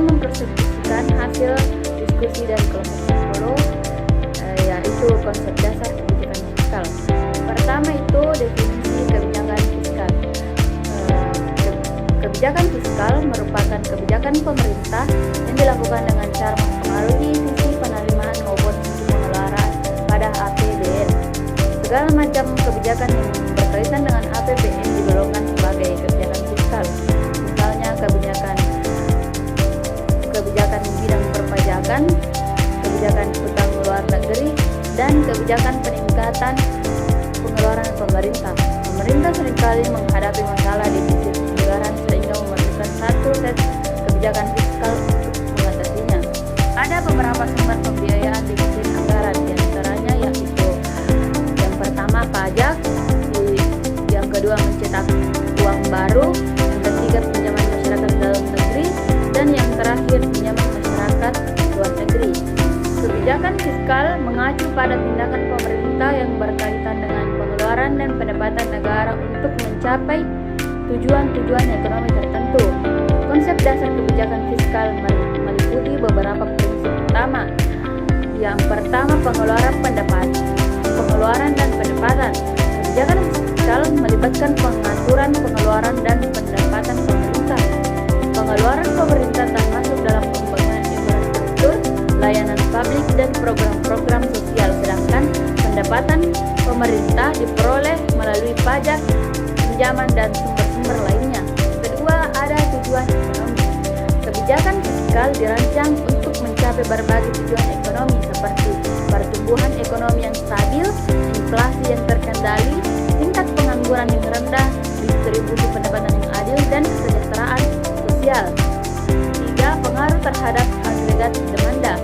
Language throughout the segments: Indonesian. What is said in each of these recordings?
akan mempresentasikan hasil diskusi dan kelompok psikolog, yaitu konsep dasar kebijakan fiskal. Pertama itu definisi kebijakan fiskal. Kebijakan fiskal merupakan kebijakan pemerintah yang dilakukan dengan cara mempengaruhi sisi penerimaan maupun sisi pengeluaran pada APBN. Segala macam kebijakan yang berkaitan dengan APBN digolongkan sebagai kebijakan fiskal. Misalnya kebijakan di bidang perpajakan, kebijakan utang luar negeri, dan kebijakan peningkatan pengeluaran pemerintah. Pemerintah seringkali menghadapi masalah defisit anggaran sehingga memerlukan satu set kebijakan fiskal untuk mengatasinya. Ada beberapa sumber pembiayaan defisit anggaran, diantaranya yaitu yang pertama pajak, yang kedua mencetak uang baru, yang ketiga pinjaman masyarakat dalam negeri, dan yang terakhir pinjaman masyarakat luar negeri. Kebijakan fiskal mengacu pada tindakan pemerintah yang berkaitan dengan pengeluaran dan pendapatan negara untuk mencapai tujuan-tujuan ekonomi tertentu. Konsep dasar kebijakan fiskal meliputi beberapa prinsip utama. Yang pertama, pengeluaran dan pendapatan. Kebijakan fiskal melibatkan pengaturan pengeluaran dan pendapatan pemerintah. Pengeluaran pemerintah termasuk dalam pembangunan infrastruktur, layanan publik, dan program-program sosial, sedangkan pendapatan pemerintah diperoleh melalui pajak, pinjaman, dan sumber-sumber lainnya. Kedua, ada tujuan ekonomi. Kebijakan fiskal dirancang untuk mencapai berbagai tujuan ekonomi seperti pertumbuhan ekonomi yang stabil, inflasi yang terkendali, tingkat pengangguran yang rendah, distribusi pendapatan yang adil, dan kesejahteraan sosial. Tiga, pengaruh terhadap agregat demanda.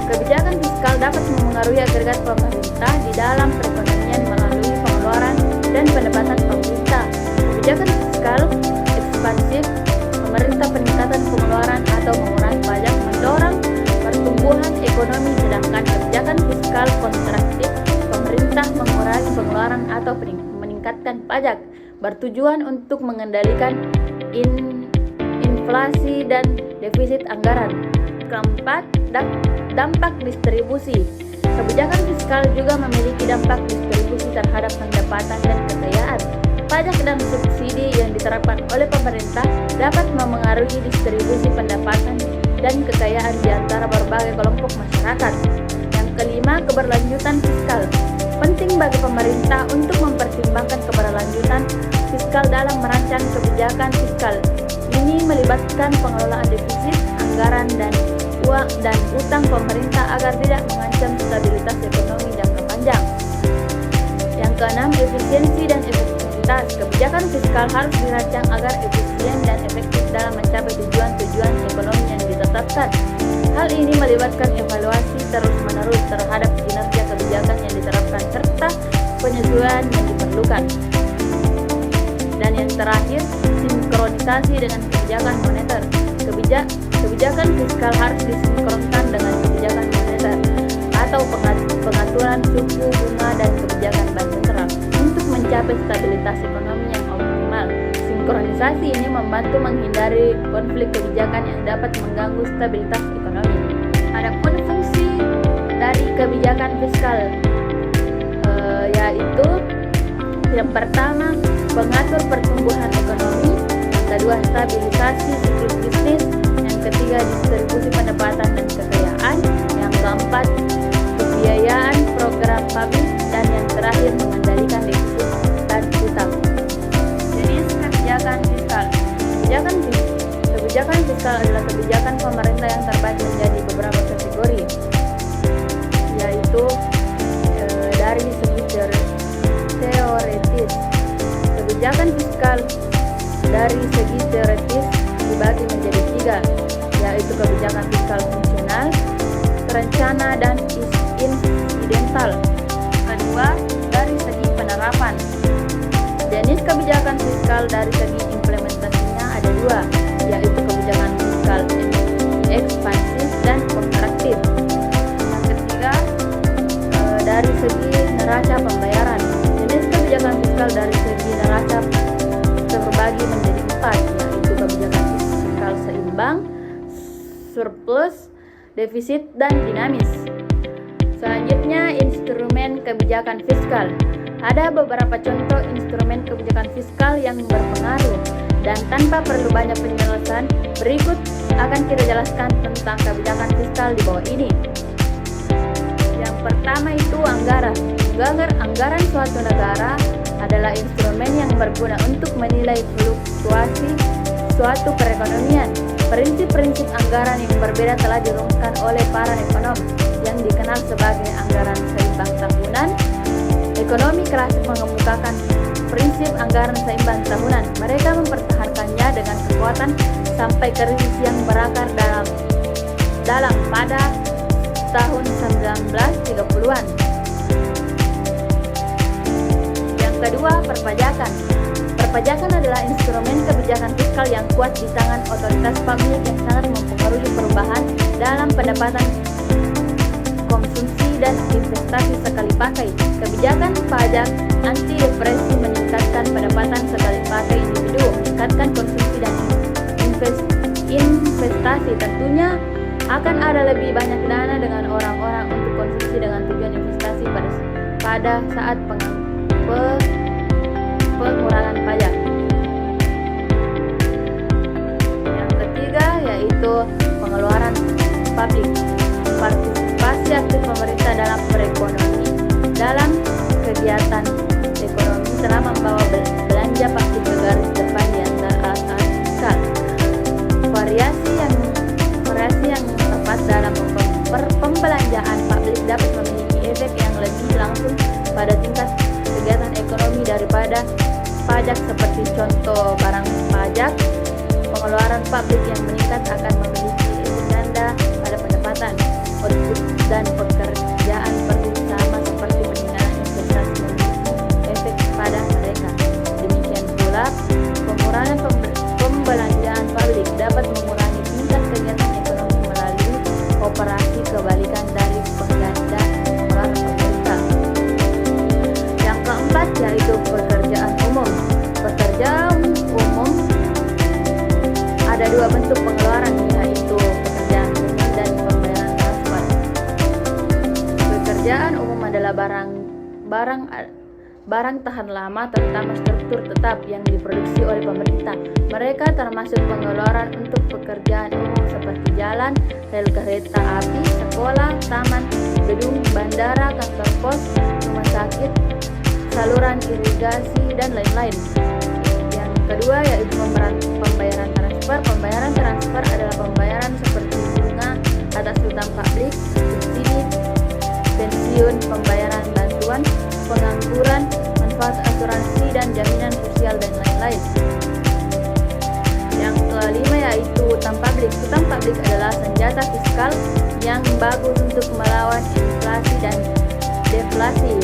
Kebijakan fiskal dapat memengaruhi agregat pemerintah di dalam perekonomian melalui pengeluaran dan pendapatan pemerintah. Kebijakan fiskal ekspansif, pemerintah peningkatan pengeluaran atau mengurangi pajak mendorong pertumbuhan ekonomi, sedangkan kebijakan fiskal kontraktif, pemerintah mengurangi pengeluaran atau meningkatkan pajak, bertujuan untuk mengendalikan inflasi dan defisit anggaran. Keempat, dampak distribusi. Kebijakan fiskal juga memiliki dampak distribusi terhadap pendapatan dan kekayaan. Pajak dan subsidi yang diterapkan oleh pemerintah dapat memengaruhi distribusi pendapatan dan kekayaan di antara berbagai kelompok masyarakat. Yang kelima, keberlanjutan fiskal. Penting bagi pemerintah untuk mempertimbangkan keberlanjutan fiskal dalam merancang kebijakan fiskal. Ini melibatkan pengelolaan defisit anggaran dan utang pemerintah agar tidak mengancam stabilitas ekonomi jangka panjang. Yang keenam, efisiensi dan efektivitas. Kebijakan fiskal harus dirancang agar efisien dan efektif dalam mencapai tujuan-tujuan ekonomi yang ditetapkan. Hal ini melibatkan evaluasi terus-menerus terhadap kinerja kebijakan yang diterapkan serta penyesuaian yang diperlukan. Dan yang terakhir, sinkronisasi dengan kebijakan moneter. Kebijakan fiskal harus disinkronkan dengan kebijakan moneter atau pengaturan suku bunga dan kebijakan bank sentral untuk mencapai stabilitas ekonomi yang optimal. Sinkronisasi ini membantu menghindari konflik kebijakan yang dapat mengganggu stabilitas ekonomi. Adapun fungsi dari kebijakan fiskal yaitu yang pertama, mengatur pertumbuhan ekonomi, yang kedua, stabilisasi siklus bisnis, yang ketiga, distribusi pendapatan dan kekayaan, yang keempat, pembiayaan program publik, dan yang terakhir, mengendalikan defisit dan utang. Jenis kebijakan fiskal. Kebijakan fiskal adalah kebijakan pemerintah yang terbagi menjadi beberapa kategori, yaitu dari segi teoretis. Kebijakan fiskal dari segi teoretis dibagi menjadi tiga, yaitu kebijakan fiskal fungsional, terencana, dan insidental. Kedua, dari segi penerapan. Jenis kebijakan fiskal dari segi implementasinya ada dua, yaitu kebijakan fiskal ekspansif dan kontraktif. Yang ketiga, dari segi neraca pembayaran. Jenis kebijakan fiskal dari segi neraca terbagi menjadi empat, yaitu kebijakan fiskal seimbang, surplus, defisit, dan dinamis. Selanjutnya, instrumen kebijakan fiskal. Ada beberapa contoh instrumen kebijakan fiskal yang berpengaruh dan tanpa perlu banyak penjelasan, berikut akan kita jelaskan tentang kebijakan fiskal di bawah ini. Yang pertama itu anggaran. Anggaran suatu negara adalah instrumen yang berguna untuk menilai fluktuasi suatu perekonomian. Prinsip-prinsip anggaran yang berbeda telah dirumuskan oleh para ekonom yang dikenal sebagai anggaran seimbang tahunan. Ekonomi klasik mengemukakan prinsip anggaran seimbang tahunan. Mereka mempertahankannya dengan kekuatan sampai krisis yang berakar dalam pada tahun 1930-an. Yang kedua, perpajakan. Perpajakan adalah instrumen kebijakan fiskal yang kuat di tangan otoritas publik yang sangat mempengaruhi perubahan dalam pendapatan, konsumsi, dan investasi sekali pakai. Kebijakan pajak anti depresi meningkatkan pendapatan sekali pakai individu, meningkatkan konsumsi dan investasi. Tentunya akan ada lebih banyak dana dengan orang-orang untuk konsumsi dengan tujuan investasi pada saat pengurangan pajak. Yang ketiga yaitu pengeluaran publik. Partisipasi aktif pemerintah dalam kegiatan ekonomi telah membawa belanja publik ke garis depan di antara fiskal. Variasi yang tepat dalam pembelanjaan publik dapat memiliki efek yang lebih langsung pada tingkat kegiatan ekonomi daripada pajak, seperti contoh barang pajak. Pengeluaran publik yang meningkat akan memiliki efek ganda pada pendapatan, output, dan pekerjaan perlu sama seperti peningkatan investasi memiliki efek pada mereka. Demikian pula, pengurangan pembelanjaan publik dapat mengurangi tingkat kegiatan ekonomi melalui operasi kebalikan dari penggandaan pengeluaran pemerintah. Yang keempat yaitu pekerjaan umum. Pekerjaan umum ada dua bentuk pengeluaran, yaitu pekerjaan umum dan pembayaran transfer. Pekerjaan umum adalah barang tahan lama, terutama struktur tetap yang diproduksi oleh pemerintah. Mereka termasuk pengeluaran untuk pekerjaan umum seperti jalan, rel kereta api, sekolah, taman, gedung, bandara, kantor pos, rumah sakit, saluran irigasi, dan lain-lain. Yang kedua yaitu pembayaran transfer. Pembayaran transfer adalah pembayaran seperti bunga atas hutang publik, subsidi, pensiun, pembayaran bantuan, pengangguran, manfaat asuransi dan jaminan sosial, dan lain-lain. Yang kelima yaitu hutang publik. Hutang publik adalah senjata fiskal yang bagus untuk melawan inflasi dan deflasi.